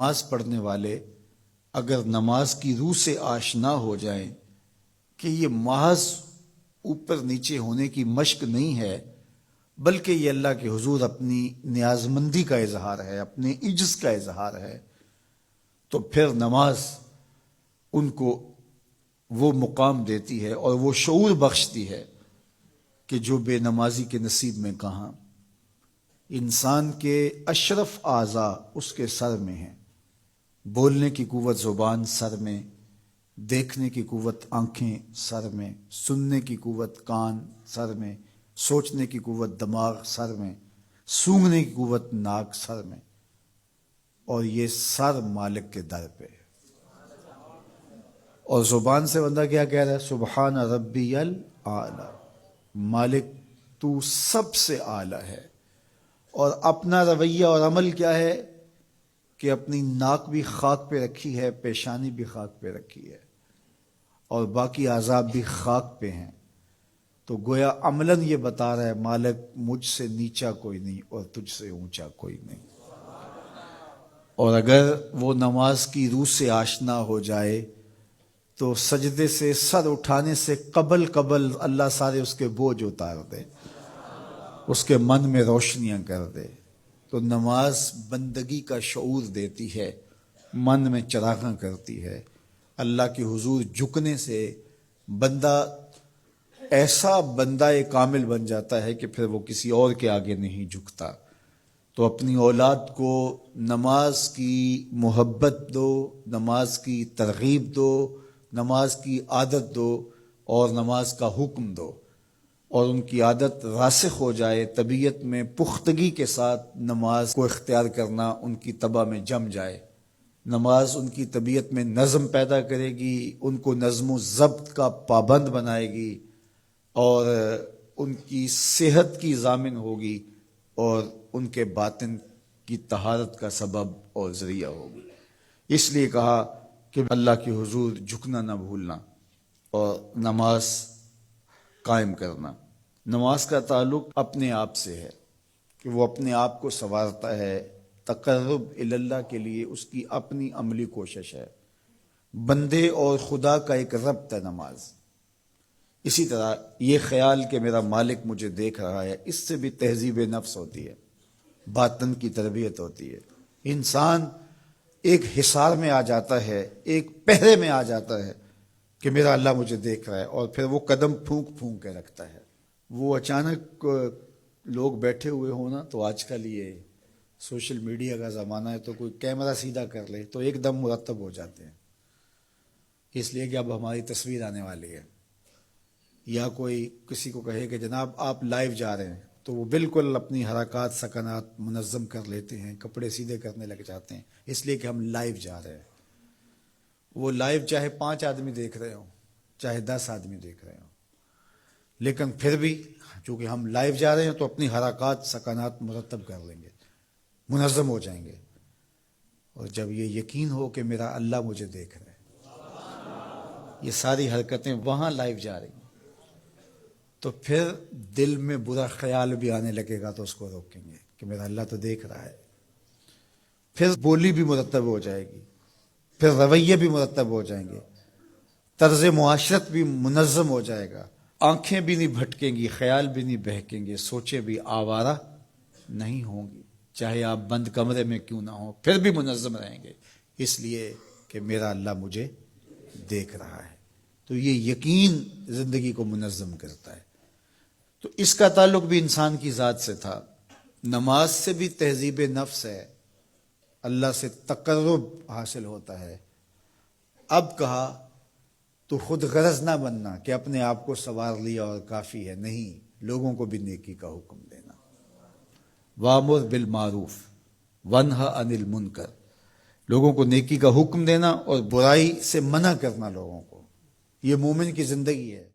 نماز پڑھنے والے اگر نماز کی روح سے آشنا ہو جائیں کہ یہ محض اوپر نیچے ہونے کی مشق نہیں ہے، بلکہ یہ اللہ کے حضور اپنی نیازمندی کا اظہار ہے، اپنے عجز کا اظہار ہے، تو پھر نماز ان کو وہ مقام دیتی ہے اور وہ شعور بخشتی ہے کہ جو بے نمازی کے نصیب میں کہاں۔ انسان کے اشرف اعضاء اس کے سر میں ہیں، بولنے کی قوت زبان سر میں، دیکھنے کی قوت آنکھیں سر میں، سننے کی قوت کان سر میں، سوچنے کی قوت دماغ سر میں، سونگھنے کی قوت ناک سر میں، اور یہ سر مالک کے در پہ۔ اور زبان سے بندہ کیا کہہ رہا ہے؟ سبحان ربی الاعلی، مالک تو سب سے اعلیٰ ہے۔ اور اپنا رویہ اور عمل کیا ہے کہ اپنی ناک بھی خاک پہ رکھی ہے، پیشانی بھی خاک پہ رکھی ہے، اور باقی اعضاء بھی خاک پہ ہیں۔ تو گویا عملاً یہ بتا رہا ہے مالک مجھ سے نیچا کوئی نہیں اور تجھ سے اونچا کوئی نہیں۔ اور اگر وہ نماز کی روح سے آشنا ہو جائے تو سجدے سے سر اٹھانے سے قبل اللہ سارے اس کے بوجھ اتار دے، اس کے من میں روشنیاں کر دے۔ تو نماز بندگی کا شعور دیتی ہے، من میں چراغاں کرتی ہے۔ اللہ کے حضور جھکنے سے بندہ ایسا بندہ کامل بن جاتا ہے کہ پھر وہ کسی اور کے آگے نہیں جھکتا۔ تو اپنی اولاد کو نماز کی محبت دو، نماز کی ترغیب دو، نماز کی عادت دو اور نماز کا حکم دو، اور ان کی عادت راسخ ہو جائے، طبیعت میں پختگی کے ساتھ نماز کو اختیار کرنا ان کی طبع میں جم جائے۔ نماز ان کی طبیعت میں نظم پیدا کرے گی، ان کو نظم و ضبط کا پابند بنائے گی، اور ان کی صحت کی ضامن ہوگی، اور ان کے باطن کی طہارت کا سبب اور ذریعہ ہوگی۔ اس لیے کہا کہ اللہ کے حضور جھکنا نہ بھولنا اور نماز قائم کرنا۔ نماز کا تعلق اپنے آپ سے ہے کہ وہ اپنے آپ کو سنوارتا ہے، تقرب اللہ کے لیے اس کی اپنی عملی کوشش ہے۔ بندے اور خدا کا ایک ربط ہے نماز۔ اسی طرح یہ خیال کہ میرا مالک مجھے دیکھ رہا ہے، اس سے بھی تہذیب نفس ہوتی ہے، باطن کی تربیت ہوتی ہے۔ انسان ایک حصار میں آ جاتا ہے، ایک پہرے میں آ جاتا ہے کہ میرا اللہ مجھے دیکھ رہا ہے، اور پھر وہ قدم پھونک پھونک کے رکھتا ہے۔ وہ اچانک لوگ بیٹھے ہوئے ہونا، تو آج کل یہ سوشل میڈیا کا زمانہ ہے، تو کوئی کیمرہ سیدھا کر لے تو ایک دم مرتب ہو جاتے ہیں، اس لیے کہ اب ہماری تصویر آنے والی ہے۔ یا کوئی کسی کو کہے کہ جناب آپ لائیو جا رہے ہیں، تو وہ بالکل اپنی حرکات سکنات منظم کر لیتے ہیں، کپڑے سیدھے کرنے لگ جاتے ہیں، اس لیے کہ ہم لائیو جا رہے ہیں۔ وہ لائیو چاہے 5 آدمی دیکھ رہے ہوں، چاہے 10 آدمی دیکھ رہے ہوں، لیکن پھر بھی چونکہ ہم لائیو جا رہے ہیں تو اپنی حرکات سکنات مرتب کر لیں گے، منظم ہو جائیں گے۔ اور جب یہ یقین ہو کہ میرا اللہ مجھے دیکھ رہا ہے، یہ ساری حرکتیں وہاں لائیو جا رہی ہیں، تو پھر دل میں برا خیال بھی آنے لگے گا تو اس کو روکیں گے کہ میرا اللہ تو دیکھ رہا ہے۔ پھر بولی بھی مرتب ہو جائے گی، پھر رویے بھی مرتب ہو جائیں گے، طرز معاشرت بھی منظم ہو جائے گا، آنکھیں بھی نہیں بھٹکیں گی، خیال بھی نہیں بہکیں گے، سوچیں بھی آوارہ نہیں ہوں گی، چاہے آپ بند کمرے میں کیوں نہ ہوں، پھر بھی منظم رہیں گے، اس لیے کہ میرا اللہ مجھے دیکھ رہا ہے۔ تو یہ یقین زندگی کو منظم کرتا ہے۔ تو اس کا تعلق بھی انسان کی ذات سے تھا۔ نماز سے بھی تہذیب نفس ہے، اللہ سے تقرب حاصل ہوتا ہے۔ اب کہا تو خود غرض نہ بننا کہ اپنے آپ کو سنوار لیا اور کافی ہے، نہیں، لوگوں کو بھی نیکی کا حکم دینا۔ وَأْمُرْ بِالْمَعْرُوفِ وَانْهَ عَنِ الْمُنْكَرِ، لوگوں کو نیکی کا حکم دینا اور برائی سے منع کرنا لوگوں کو، یہ مومن کی زندگی ہے۔